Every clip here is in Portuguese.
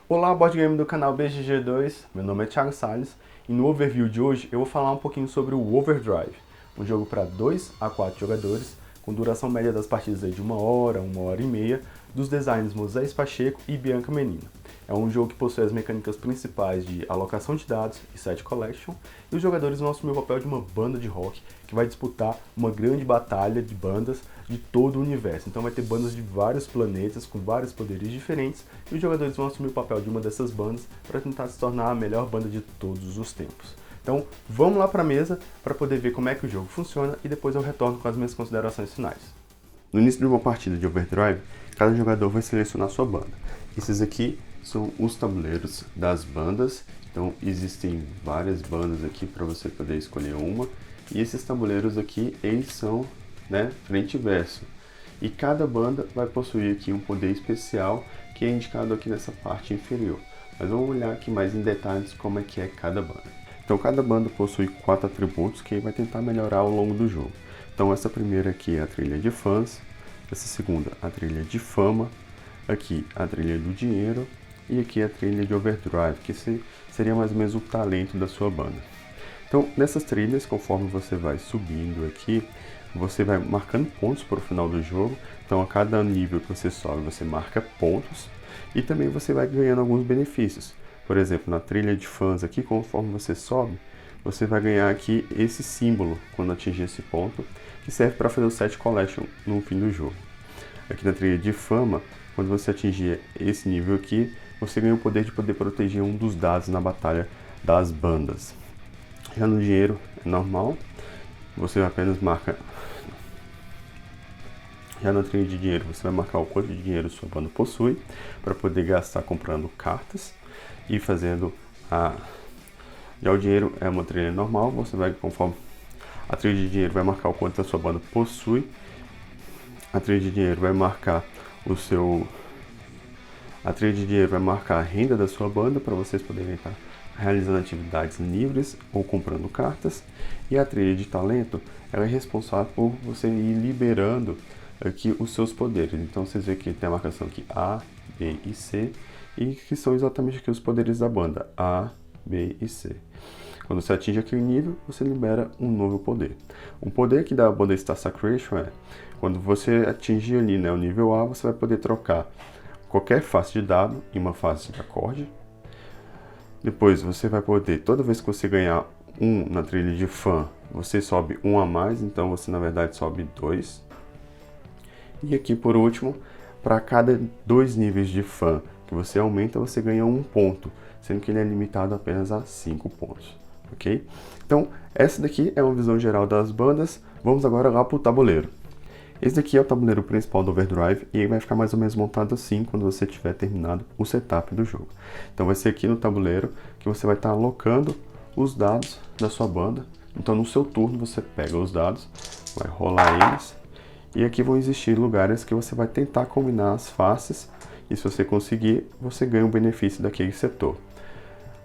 Olá, board game do canal BGG2, meu nome é Thiago Salles e no overview de hoje eu vou falar um pouquinho sobre o Overdrive, um jogo para 2 a 4 jogadores, com duração média das partidas aí de 1 hora e meia, dos designers Moisés Pacheco e Bianca Menino. É um jogo que possui as mecânicas principais de alocação de dados e site collection, e os jogadores vão assumir o papel de uma banda de rock que vai disputar uma grande batalha de bandas de todo o universo. Então vai ter bandas de vários planetas com vários poderes diferentes, e os jogadores vão assumir o papel de uma dessas bandas para tentar se tornar a melhor banda de todos os tempos. Então vamos lá para a mesa para poder ver como é que o jogo funciona e depois eu retorno com as minhas considerações finais. No início de uma partida de Overdrive, cada jogador vai selecionar sua banda. Esses aqui são os tabuleiros das bandas, então existem várias bandas aqui para você poder escolher uma, e esses tabuleiros aqui, eles são, frente e verso. E cada banda vai possuir aqui um poder especial que é indicado aqui nessa parte inferior. Mas vamos olhar aqui mais em detalhes como é que é cada banda. Então cada banda possui 4 atributos que vai tentar melhorar ao longo do jogo. Então essa primeira aqui é a trilha de fãs, essa segunda a trilha de fama, aqui a trilha do dinheiro e aqui a trilha de overdrive, que seria mais ou menos o talento da sua banda. Então nessas trilhas, conforme você vai subindo aqui, você vai marcando pontos para o final do jogo. Então a cada nível que você sobe, você marca pontos e também você vai ganhando alguns benefícios. Por exemplo, na trilha de fãs aqui, conforme você sobe, você vai ganhar aqui esse símbolo quando atingir esse ponto, que serve para fazer o set collection no fim do jogo. Aqui na trilha de fama, quando você atingir esse nível aqui, você ganha o poder de poder proteger um dos dados na batalha das bandas. Já no dinheiro é normal, você apenas marca. Já na trilha de dinheiro, você vai marcar o quanto de dinheiro sua banda possui, para poder gastar comprando cartas e fazendo a... Já o dinheiro é uma trilha normal, você vai conforme... A trilha de dinheiro vai marcar o quanto a sua banda possui, a trilha de dinheiro vai marcar o seu... A trilha de dinheiro vai marcar a renda da sua banda, para vocês poderem estar realizando atividades livres ou comprando cartas, e a trilha de talento, ela é responsável por você ir liberando aqui os seus poderes. Então vocês veem que tem a marcação aqui A, B e C, e que são exatamente aqui os poderes da banda, A, B e C. Quando você atinge aquele nível, você libera um novo poder. O poder aqui da banda Star Sacration é, quando você atingir ali o nível A, você vai poder trocar qualquer face de dado em uma face de acorde. Depois você vai poder, toda vez que você ganhar um na trilha de fã, você sobe um a mais, então você na verdade sobe 2. E aqui por último, para cada 2 níveis de fã que você aumenta, você ganha 1 ponto, sendo que ele é limitado apenas a 5 pontos, ok? Então, essa daqui é uma visão geral das bandas. Vamos agora lá para o tabuleiro. Esse daqui é o tabuleiro principal do Overdrive e ele vai ficar mais ou menos montado assim quando você tiver terminado o setup do jogo. Então vai ser aqui no tabuleiro que você vai estar alocando os dados da sua banda. Então no seu turno você pega os dados, vai rolar eles, e aqui vão existir lugares que você vai tentar combinar as faces, e se você conseguir, você ganha o benefício daquele setor.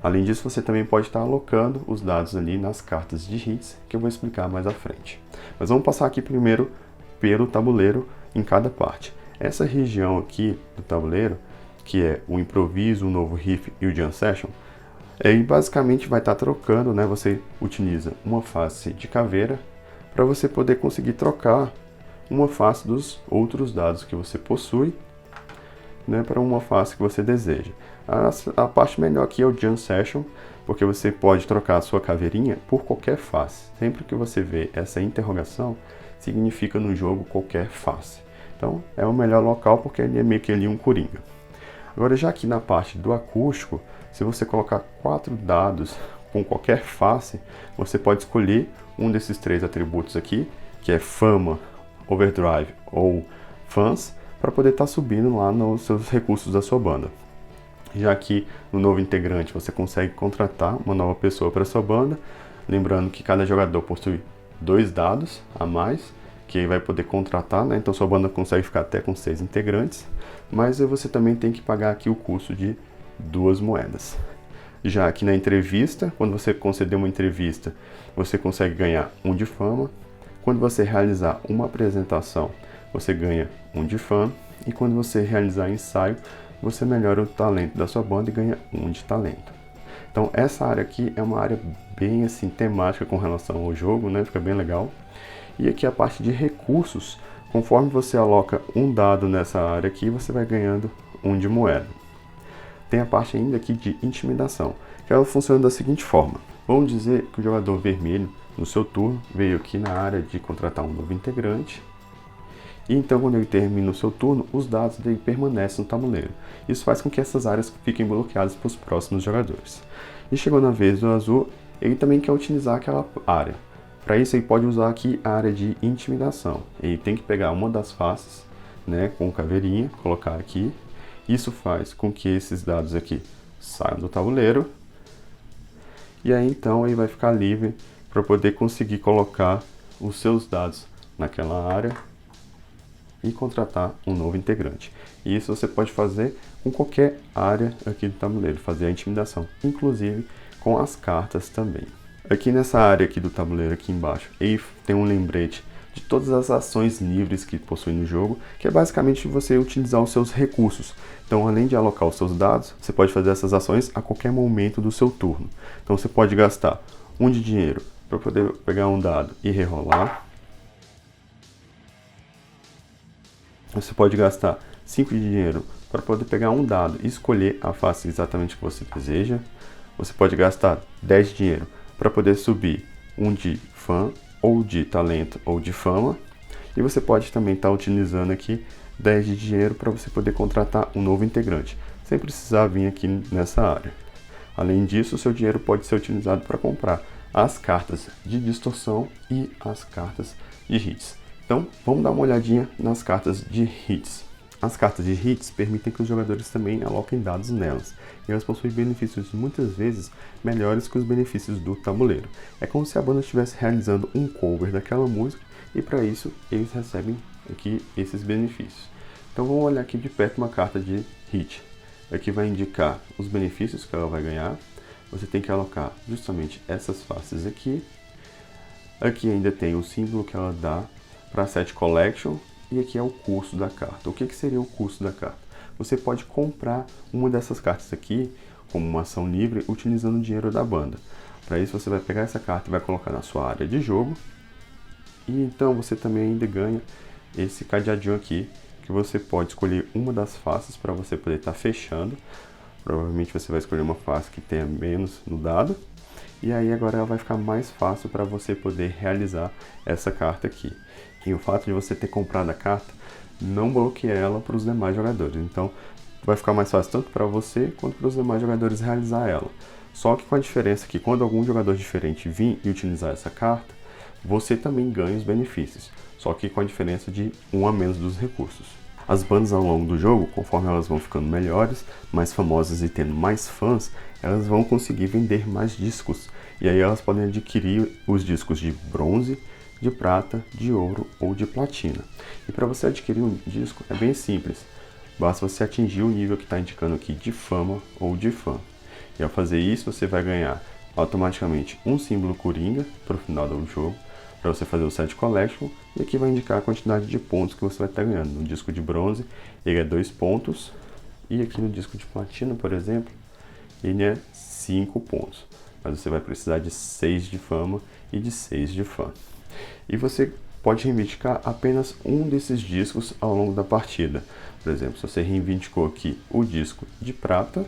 Além disso, você também pode estar alocando os dados ali nas cartas de hits, que eu vou explicar mais à frente. Mas vamos passar aqui primeiro pelo tabuleiro em cada parte. Essa região aqui do tabuleiro, que é o improviso, o novo riff e o jam session, aí basicamente vai estar trocando, Você utiliza uma face de caveira para você poder conseguir trocar uma face dos outros dados que você possui, para uma face que você deseja. A parte melhor aqui é o Jam Session, porque você pode trocar a sua caveirinha por qualquer face. Sempre que você vê essa interrogação, significa no jogo qualquer face. Então é o melhor local porque ele é meio que ali um coringa. Agora já aqui na parte do acústico, se você colocar 4 dados com qualquer face, você pode escolher um desses 3 atributos aqui, que é fama, overdrive ou fãs, para poder estar subindo lá nos seus recursos da sua banda. Já aqui no novo integrante você consegue contratar uma nova pessoa para sua banda, lembrando que cada jogador possui 2 dados a mais, que vai poder contratar, Então sua banda consegue ficar até com 6 integrantes, mas você também tem que pagar aqui o custo de 2 moedas. Já aqui na entrevista, quando você conceder uma entrevista, você consegue ganhar 1 de fama. Quando você realizar uma apresentação, você ganha 1 de fã. e quando você realizar ensaio, você melhora o talento da sua banda e ganha 1 de talento. Então essa área aqui é uma área bem assim temática com relação ao jogo, né? Fica bem legal. E aqui a parte de recursos, conforme você aloca um dado nessa área aqui, você vai ganhando 1 de moeda. Tem a parte ainda aqui de intimidação, que ela funciona da seguinte forma. Vamos dizer que o jogador vermelho, no seu turno, veio aqui na área de contratar um novo integrante. E então, quando ele termina o seu turno, os dados dele permanecem no tabuleiro. Isso faz com que essas áreas fiquem bloqueadas para os próximos jogadores. E chegou na vez do azul, ele também quer utilizar aquela área. Para isso, ele pode usar aqui a área de intimidação. Ele tem que pegar uma das faces, né, com caveirinha, colocar aqui. Isso faz com que esses dados aqui saiam do tabuleiro. E aí, então, ele vai ficar livre para poder conseguir colocar os seus dados naquela área e contratar um novo integrante. E isso você pode fazer com qualquer área aqui do tabuleiro, fazer a intimidação, inclusive com as cartas também. Aqui nessa área aqui do tabuleiro, aqui embaixo, ele tem um lembrete de todas as ações livres que possui no jogo, que é basicamente você utilizar os seus recursos. Então, além de alocar os seus dados, você pode fazer essas ações a qualquer momento do seu turno. Então, você pode gastar 1 de dinheiro para poder pegar um dado e rerolar. Você pode gastar 5 de dinheiro para poder pegar um dado e escolher a face exatamente que você deseja. Você pode gastar 10 de dinheiro para poder subir 1 de fã, ou de talento, ou de fama. E você pode também estar utilizando aqui 10 de dinheiro para você poder contratar um novo integrante, sem precisar vir aqui nessa área. Além disso, o seu dinheiro pode ser utilizado para comprar as cartas de distorção e as cartas de hits. Então, vamos dar uma olhadinha nas cartas de hits. As cartas de hits permitem que os jogadores também aloquem dados nelas, e elas possuem benefícios muitas vezes melhores que os benefícios do tabuleiro. É como se a banda estivesse realizando um cover daquela música, e para isso eles recebem aqui esses benefícios. Então vamos olhar aqui de perto uma carta de hit. Aqui vai indicar os benefícios que ela vai ganhar. Você tem que alocar justamente essas faces aqui. Aqui ainda tem o símbolo que ela dá para Set Collection, e aqui é o custo da carta. O que seria o custo da carta? Você pode comprar uma dessas cartas aqui como uma ação livre utilizando o dinheiro da banda. Para isso você vai pegar essa carta e vai colocar na sua área de jogo, e então você também ainda ganha esse cadeadinho aqui, que você pode escolher uma das faces para você poder estar fechando. Provavelmente você vai escolher uma face que tenha menos no dado, e aí agora ela vai ficar mais fácil para você poder realizar essa carta aqui. E o fato de você ter comprado a carta não bloqueia ela para os demais jogadores. Então vai ficar mais fácil tanto para você quanto para os demais jogadores realizar ela. Só que com a diferença que quando algum jogador diferente vir e utilizar essa carta, você também ganha os benefícios. Só que com a diferença de 1 a menos dos recursos. As bandas ao longo do jogo, conforme elas vão ficando melhores, mais famosas e tendo mais fãs, elas vão conseguir vender mais discos. E aí elas podem adquirir os discos de bronze, de prata, de ouro ou de platina. E para você adquirir um disco é bem simples. Basta você atingir o nível que está indicando aqui de fama ou de fã. E ao fazer isso você vai ganhar automaticamente um símbolo coringa para o final do jogo, para você fazer o Set Collection, e aqui vai indicar a quantidade de pontos que você vai estar ganhando. No disco de bronze ele é 2 pontos, e aqui no disco de platina, por exemplo, ele é 5 pontos. Mas você vai precisar de 6 de fama e de 6 de fã. E você pode reivindicar apenas um desses discos ao longo da partida. Por exemplo, se você reivindicou aqui o disco de prata,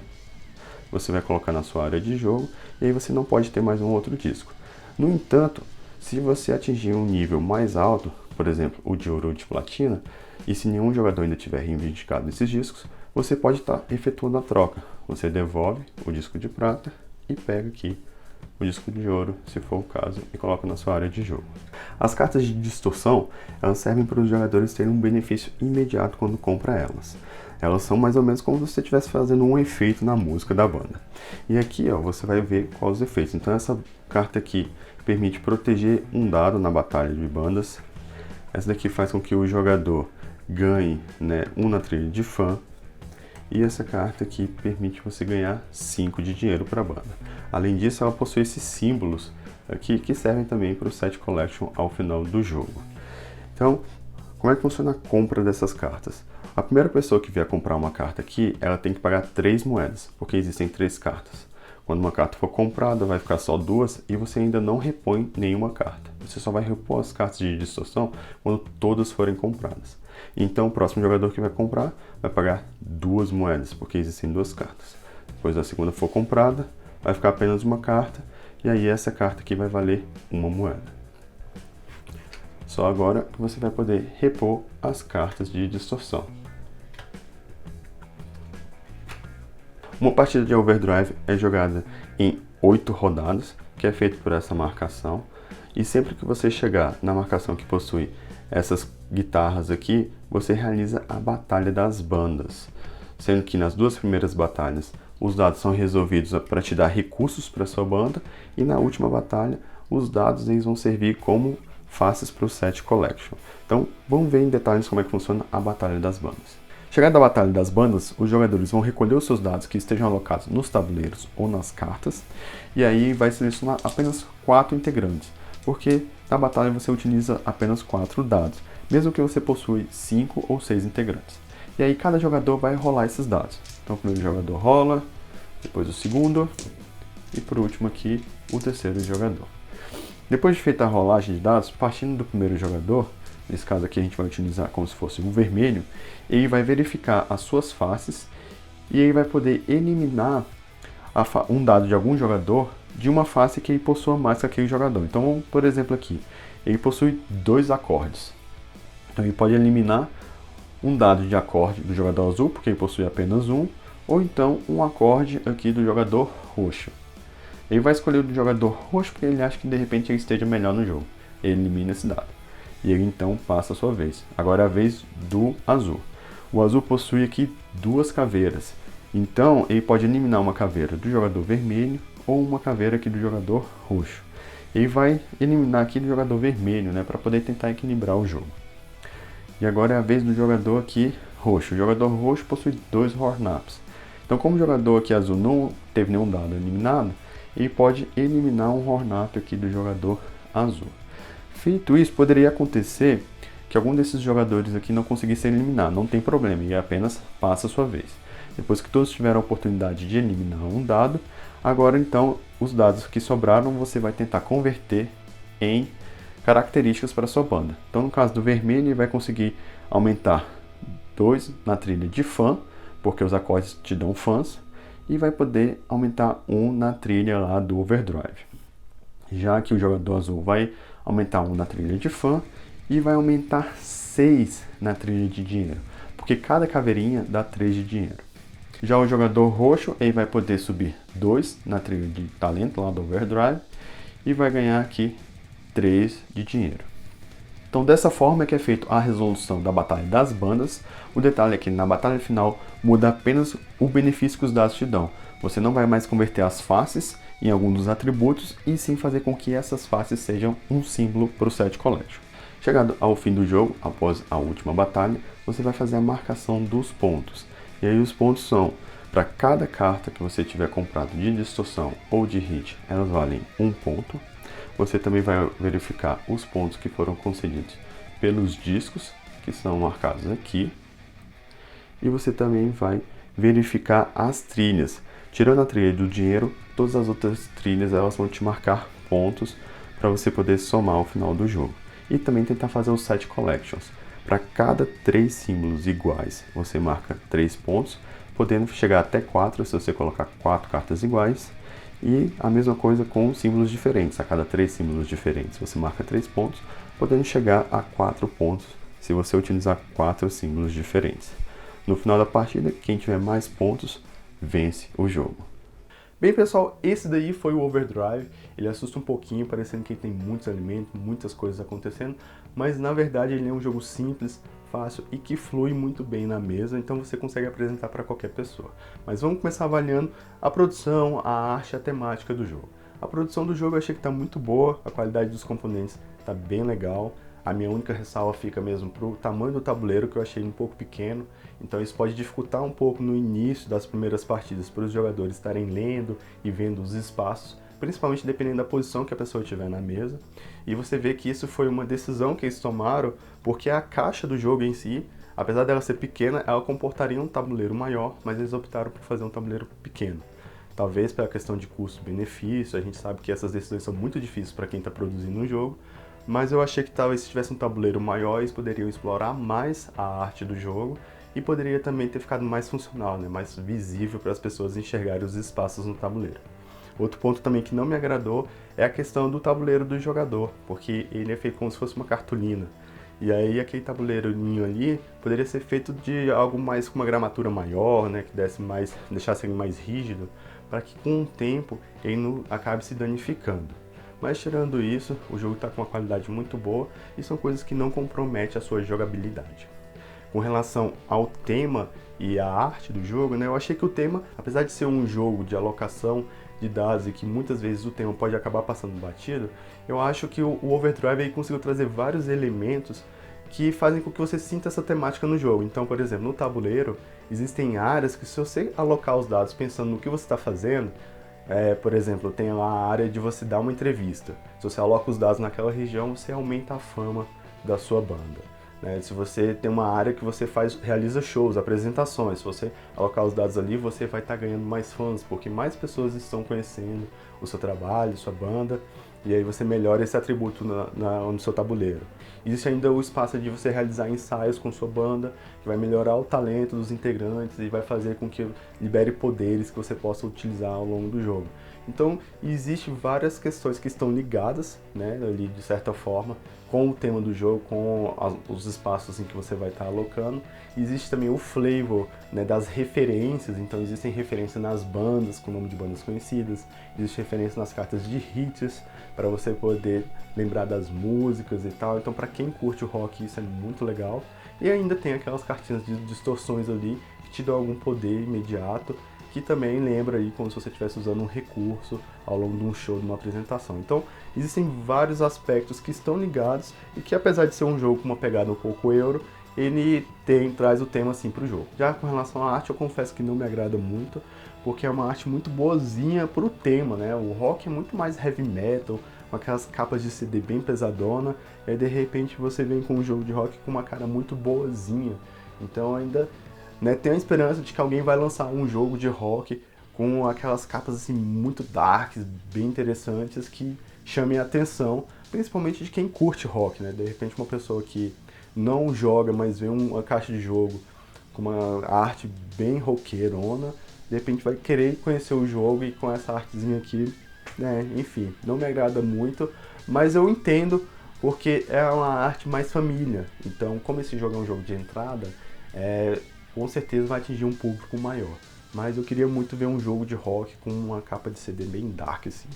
você vai colocar na sua área de jogo, e aí você não pode ter mais um outro disco. No entanto, se você atingir um nível mais alto, por exemplo, o de ouro ou de platina, e se nenhum jogador ainda tiver reivindicado esses discos, você pode estar efetuando a troca. Você devolve o disco de prata e pega aqui o disco de ouro, se for o caso, e coloca na sua área de jogo. As cartas de distorção, elas servem para os jogadores terem um benefício imediato quando compra elas. Elas são mais ou menos como se você estivesse fazendo um efeito na música da banda. E aqui, ó, você vai ver quais os efeitos. Então essa carta aqui permite proteger um dado na batalha de bandas. Essa daqui faz com que o jogador ganhe, né, 1 na trilha de fã. E essa carta aqui permite você ganhar 5 de dinheiro para a banda. Além disso, ela possui esses símbolos aqui que servem também para o Set Collection ao final do jogo. Então, como é que funciona a compra dessas cartas? A primeira pessoa que vier comprar uma carta aqui, ela tem que pagar 3 moedas, porque existem 3 cartas. Quando uma carta for comprada, vai ficar só 2 e você ainda não repõe nenhuma carta. Você só vai repor as cartas de distorção quando todas forem compradas. Então o próximo jogador que vai comprar vai pagar 2 moedas, porque existem 2 cartas. Depois a segunda for comprada, vai ficar apenas uma carta, e aí essa carta aqui vai valer 1 moeda. Só agora que você vai poder repor as cartas de distorção. Uma partida de Overdrive é jogada em 8 rodadas, que é feito por essa marcação. E sempre que você chegar na marcação que possui essas guitarras aqui, você realiza a Batalha das Bandas. Sendo que nas 2 primeiras batalhas, os dados são resolvidos para te dar recursos para sua banda. E na última batalha, os dados eles vão servir como faces para o set collection. Então, vamos ver em detalhes como é que funciona a Batalha das Bandas. Chegada a Batalha das Bandas, os jogadores vão recolher os seus dados que estejam alocados nos tabuleiros ou nas cartas, e aí vai selecionar apenas 4 integrantes, porque na batalha você utiliza apenas 4 dados, mesmo que você possui 5 ou 6 integrantes. E aí cada jogador vai rolar esses dados. Então o primeiro jogador rola, depois o segundo, e por último aqui o terceiro jogador. Depois de feita a rolagem de dados, partindo do primeiro jogador, nesse caso aqui a gente vai utilizar como se fosse um vermelho, ele vai verificar as suas faces e ele vai poder eliminar um dado de algum jogador de uma face que ele possua mais que aquele jogador. Então, por exemplo aqui, ele possui 2 acordes. Então ele pode eliminar um dado de acorde do jogador azul, porque ele possui apenas um, ou então um acorde aqui do jogador roxo. Ele vai escolher o do jogador roxo porque ele acha que de repente ele esteja melhor no jogo. Ele elimina esse dado. E ele então passa a sua vez. Agora é a vez do azul. O azul possui aqui 2 caveiras. Então ele pode eliminar uma caveira do jogador vermelho ou uma caveira aqui do jogador roxo. Ele vai eliminar aqui do jogador vermelho, né, para poder tentar equilibrar o jogo. E agora é a vez do jogador aqui roxo. O jogador roxo possui 2 Horn-Ups. Então como o jogador aqui azul não teve nenhum dado eliminado, ele pode eliminar um Horn-Up aqui do jogador azul. Feito isso, poderia acontecer que algum desses jogadores aqui não conseguisse eliminar. Não tem problema, ele apenas passa a sua vez. Depois que todos tiveram a oportunidade de eliminar um dado, agora então os dados que sobraram você vai tentar converter em características para a sua banda. Então no caso do vermelho ele vai conseguir aumentar 2 na trilha de fã, porque os acordes te dão fãs, e vai poder aumentar 1 na trilha lá do Overdrive. Já que o jogador azul vai aumentar 1 na trilha de fã e vai aumentar 6 na trilha de dinheiro, porque cada caveirinha dá 3 de dinheiro. Já o jogador roxo ele vai poder subir 2 na trilha de talento lá do Overdrive e vai ganhar aqui 3 de dinheiro. Então dessa forma é que é feita a resolução da Batalha das Bandas. O detalhe é que na batalha final muda apenas o benefício que os dados te dão. Você não vai mais converter as faces em algum dos atributos, e sim fazer com que essas faces sejam um símbolo para o set collection. Chegado ao fim do jogo, após a última batalha, você vai fazer a marcação dos pontos. E aí os pontos são, para cada carta que você tiver comprado de distorção ou de hit, elas valem 1 ponto. Você também vai verificar os pontos que foram concedidos pelos discos, que são marcados aqui. E você também vai verificar as trilhas. Tirando a trilha do dinheiro, todas as outras trilhas elas vão te marcar pontos para você poder somar ao final do jogo. E também tentar fazer os set collections. Para cada 3 símbolos iguais, você marca 3 pontos, podendo chegar até 4 se você colocar 4 cartas iguais. E a mesma coisa com símbolos diferentes. A cada 3 símbolos diferentes, você marca 3 pontos, podendo chegar a 4 pontos se você utilizar 4 símbolos diferentes. No final da partida, quem tiver mais pontos vence o jogo. Bem, pessoal, esse daí foi o Overdrive. Ele assusta um pouquinho, parecendo que tem muitos elementos, muitas coisas acontecendo, mas na verdade ele é um jogo simples, fácil e que flui muito bem na mesa, então você consegue apresentar para qualquer pessoa. Mas vamos começar avaliando a produção, a arte, a temática do jogo. A produção do jogo eu achei que está muito boa, a qualidade dos componentes está bem legal. A minha única ressalva fica mesmo para o tamanho do tabuleiro, que eu achei um pouco pequeno, então isso pode dificultar um pouco no início das primeiras partidas para os jogadores estarem lendo e vendo os espaços, principalmente dependendo da posição que a pessoa tiver na mesa. E você vê que isso foi uma decisão que eles tomaram, porque a caixa do jogo em si, apesar dela ser pequena, ela comportaria um tabuleiro maior, mas eles optaram por fazer um tabuleiro pequeno. Talvez pela questão de custo-benefício, a gente sabe que essas decisões são muito difíceis para quem está produzindo um jogo, mas eu achei que talvez se tivesse um tabuleiro maior, eles poderiam explorar mais a arte do jogo e poderia também ter ficado mais funcional, né? Mais visível para as pessoas enxergarem os espaços no tabuleiro. Outro ponto também que não me agradou é a questão do tabuleiro do jogador, porque ele é feito como se fosse uma cartolina. E aí aquele tabuleirinho ali poderia ser feito de algo mais com uma gramatura maior, né, que deixasse ele mais rígido, para que com o tempo ele não acabe se danificando. Mas tirando isso, o jogo está com uma qualidade muito boa e são coisas que não comprometem a sua jogabilidade. Com relação ao tema e à arte do jogo, né, eu achei que o tema, apesar de ser um jogo de alocação de dados e que muitas vezes o tema pode acabar passando batido, eu acho que o Overdrive aí conseguiu trazer vários elementos que fazem com que você sinta essa temática no jogo. Então, por exemplo, no tabuleiro, existem áreas que se você alocar os dados pensando no que você está fazendo, por exemplo, tem lá a área de você dar uma entrevista. Se você aloca os dados naquela região, você aumenta a fama da sua banda. Se você tem uma área que você realiza shows, apresentações, se você alocar os dados ali, você vai estar ganhando mais fãs, porque mais pessoas estão conhecendo o seu trabalho, sua banda, e aí você melhora esse atributo no seu tabuleiro. Existe ainda o espaço de você realizar ensaios com sua banda, que vai melhorar o talento dos integrantes e vai fazer com que libere poderes que você possa utilizar ao longo do jogo. Então, existem várias questões que estão ligadas, né, ali de certa forma, com o tema do jogo, com os espaços em que você vai estar alocando. Existe também o flavor, né, das referências, então existem referências nas bandas, com o nome de bandas conhecidas, existe referência nas cartas de hits, para você poder lembrar das músicas e tal. Então, para quem curte o rock, isso é muito legal. E ainda tem aquelas cartinhas de distorções ali, que te dão algum poder imediato, que também lembra aí como se você estivesse usando um recurso ao longo de um show, de uma apresentação. Então, existem vários aspectos que estão ligados e que, apesar de ser um jogo com uma pegada um pouco euro, ele traz o tema assim para o jogo. Já com relação à arte, eu confesso que não me agrada muito, porque é uma arte muito boazinha pro tema, né? O rock é muito mais heavy metal, com aquelas capas de CD bem pesadona, e aí de repente você vem com um jogo de rock com uma cara muito boazinha. Então ainda, né, tenho a esperança de que alguém vai lançar um jogo de rock com aquelas capas assim muito darks, bem interessantes, que chamem a atenção, principalmente de quem curte rock, né? De repente uma pessoa que não joga, mas vê uma caixa de jogo com uma arte bem roqueirona, de repente vai querer conhecer o jogo e com essa artezinha aqui, né, enfim, não me agrada muito, mas eu entendo porque é uma arte mais família. Então, como esse jogo é um jogo de entrada, com certeza vai atingir um público maior. Mas eu queria muito ver um jogo de rock com uma capa de CD bem dark, assim.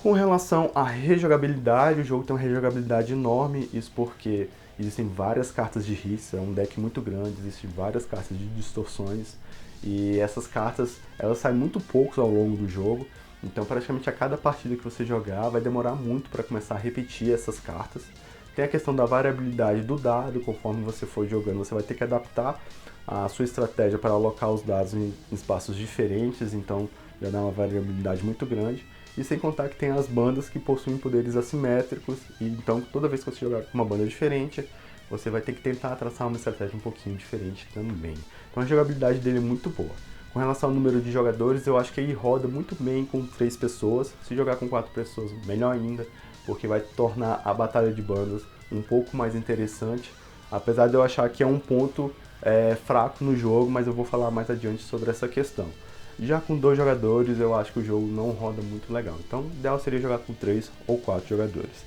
Com relação à rejogabilidade, o jogo tem uma rejogabilidade enorme, isso porque existem várias cartas de hits, é um deck muito grande, existem várias cartas de distorções, e essas cartas, elas saem muito poucos ao longo do jogo, então praticamente a cada partida que você jogar vai demorar muito para começar a repetir essas cartas. Tem a questão da variabilidade do dado, conforme você for jogando, você vai ter que adaptar a sua estratégia para alocar os dados em espaços diferentes, então já dá uma variabilidade muito grande. E sem contar que tem as bandas que possuem poderes assimétricos, e então toda vez que você jogar com uma banda diferente, você vai ter que tentar traçar uma estratégia um pouquinho diferente também. Então a jogabilidade dele é muito boa. Com relação ao número de jogadores, eu acho que ele roda muito bem com 3 pessoas. Se jogar com 4 pessoas, melhor ainda, porque vai tornar a batalha de bandas um pouco mais interessante. Apesar de eu achar que é um ponto fraco no jogo, mas eu vou falar mais adiante sobre essa questão. Já com 2 jogadores, eu acho que o jogo não roda muito legal. Então, o ideal seria jogar com 3 ou 4 jogadores.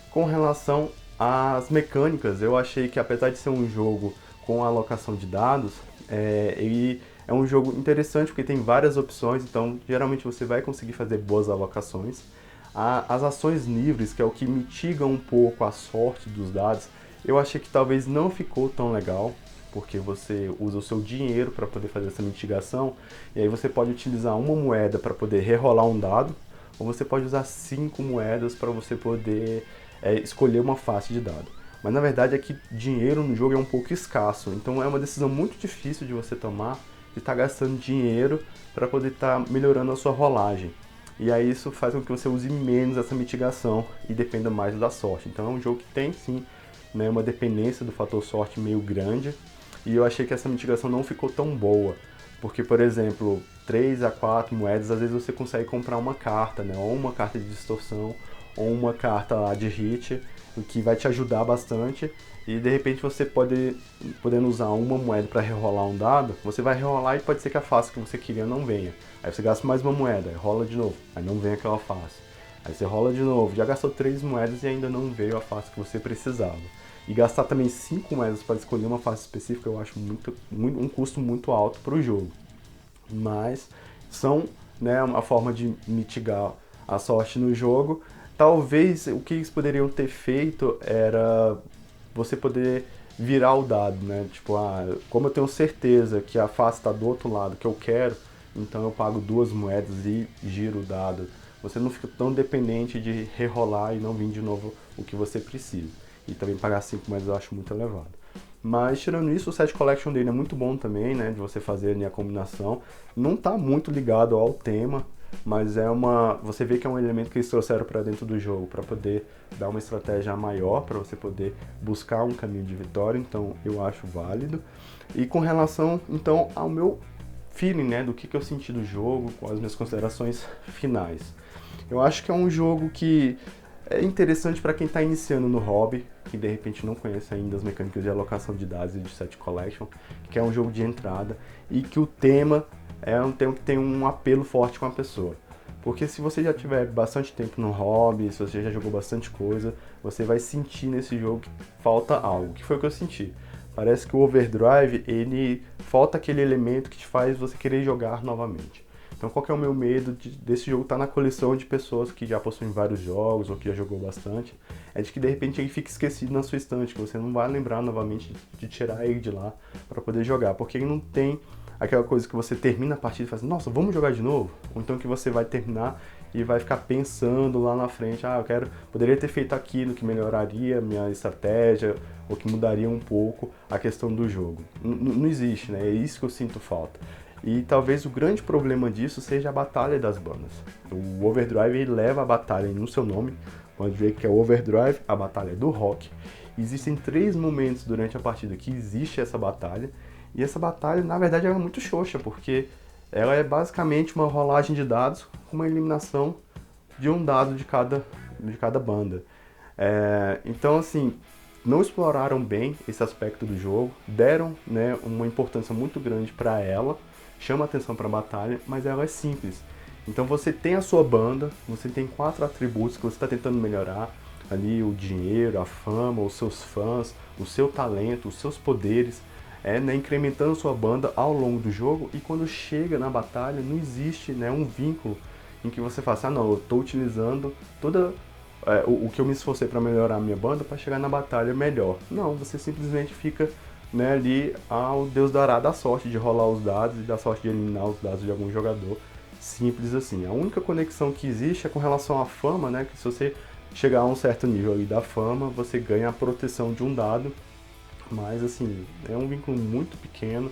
Com relação às mecânicas, eu achei que apesar de ser um jogo com alocação de dados, ele é um jogo interessante porque tem várias opções, então geralmente você vai conseguir fazer boas alocações. As ações livres, que é o que mitiga um pouco a sorte dos dados, eu achei que talvez não ficou tão legal, porque você usa o seu dinheiro para poder fazer essa mitigação, e aí você pode utilizar uma moeda para poder rerolar um dado, ou você pode usar 5 moedas para você poder escolher uma face de dado. Mas na verdade é que dinheiro no jogo é um pouco escasso, então é uma decisão muito difícil de você tomar, de estar gastando dinheiro para poder estar melhorando a sua rolagem. E aí isso faz com que você use menos essa mitigação e dependa mais da sorte. Então é um jogo que tem sim né, uma dependência do fator sorte meio grande, e eu achei que essa mitigação não ficou tão boa, porque, por exemplo, 3 a 4 moedas, às vezes você consegue comprar uma carta, né, ou uma carta de distorção, ou uma carta lá de hit, o que vai te ajudar bastante, e de repente você podendo usar uma moeda para rerolar um dado, você vai rerolar e pode ser que a face que você queria não venha. Aí você gasta mais uma moeda, aí rola de novo, aí não vem aquela face. Aí você rola de novo, já gastou 3 moedas e ainda não veio a face que você precisava. E gastar também 5 moedas para escolher uma face específica eu acho um custo muito alto para o jogo. Mas são, né, uma forma de mitigar a sorte no jogo. Talvez o que eles poderiam ter feito era você poder virar o dado, né? Tipo, como eu tenho certeza que a face está do outro lado que eu quero, então eu pago 2 moedas e giro o dado. Você não fica tão dependente de rerolar e não vir de novo o que você precisa. E também pagar 5 moedas eu acho muito elevado. Mas tirando isso, o set collection dele é muito bom também, né? De você fazer ali a combinação. Não está muito ligado ao tema, mas você vê que é um elemento que eles trouxeram para dentro do jogo para poder dar uma estratégia maior, para você poder buscar um caminho de vitória, então eu acho válido. E com relação então ao meu feeling, né, do que eu senti do jogo, com as minhas considerações finais. Eu acho que é um jogo que é interessante para quem está iniciando no hobby, que de repente não conhece ainda as mecânicas de alocação de dados e de set collection, que é um jogo de entrada e que o tema é um tema que tem um apelo forte com a pessoa. Porque se você já tiver bastante tempo no hobby, se você já jogou bastante coisa, você vai sentir nesse jogo que falta algo, que foi o que eu senti. Parece que o Overdrive, ele falta aquele elemento que te faz você querer jogar novamente. Então qual que é o meu medo desse jogo estar na coleção de pessoas que já possuem vários jogos ou que já jogou bastante, é de que de repente ele fique esquecido na sua estante, que você não vai lembrar novamente de tirar ele de lá para poder jogar, porque ele não tem aquela coisa que você termina a partida e fala assim, nossa, vamos jogar de novo? Ou então que você vai terminar e vai ficar pensando lá na frente, poderia ter feito aquilo que melhoraria a minha estratégia, ou que mudaria um pouco a questão do jogo. Não existe, né? É isso que eu sinto falta. E talvez o grande problema disso seja a batalha das bandas. O Overdrive ele leva a batalha no seu nome, pode ver que é o Overdrive, a batalha do rock. Existem 3 momentos durante a partida que existe essa batalha, e essa batalha, na verdade, é muito xoxa, porque ela é basicamente uma rolagem de dados com uma eliminação de um dado de cada banda. Então, assim, não exploraram bem esse aspecto do jogo, deram, né, uma importância muito grande para ela, chama atenção para a batalha, mas ela é simples. Então você tem a sua banda, você tem 4 atributos que você está tentando melhorar, ali o dinheiro, a fama, os seus fãs, o seu talento, os seus poderes, né, incrementando sua banda ao longo do jogo, e quando chega na batalha não existe, né, um vínculo em que você fala assim, não, eu estou utilizando o que eu me esforcei para melhorar a minha banda para chegar na batalha melhor. Não, você simplesmente fica, né, ali ao Deus dará da sorte de rolar os dados e da sorte de eliminar os dados de algum jogador. Simples assim. A única conexão que existe é com relação à fama, né, que se você chegar a um certo nível ali da fama, você ganha a proteção de um dado, mas assim, é um vínculo muito pequeno.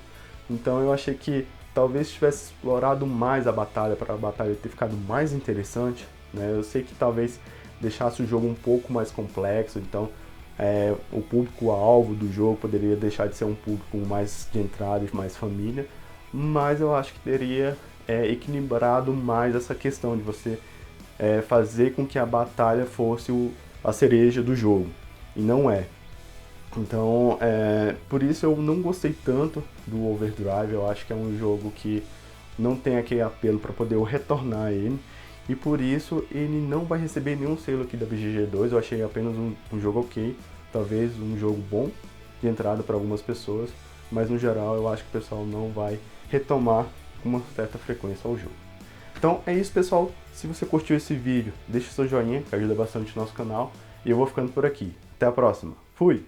Então eu achei que talvez tivesse explorado mais a batalha, para a batalha ter ficado mais interessante, né? Eu sei que talvez deixasse o jogo um pouco mais complexo, então o público-alvo do jogo poderia deixar de ser um público mais de entrada e mais família, mas eu acho que teria equilibrado mais essa questão de você fazer com que a batalha fosse a cereja do jogo, e não é. Então, por isso eu não gostei tanto do Overdrive. Eu acho que é um jogo que não tem aquele apelo para poder eu retornar a ele, e por isso ele não vai receber nenhum selo aqui da BGG2. Eu achei apenas um jogo ok, talvez um jogo bom de entrada para algumas pessoas, mas no geral eu acho que o pessoal não vai retomar com uma certa frequência ao jogo. Então é isso, pessoal. Se você curtiu esse vídeo, deixa seu joinha, que ajuda bastante o nosso canal, e eu vou ficando por aqui. Até a próxima. Fui!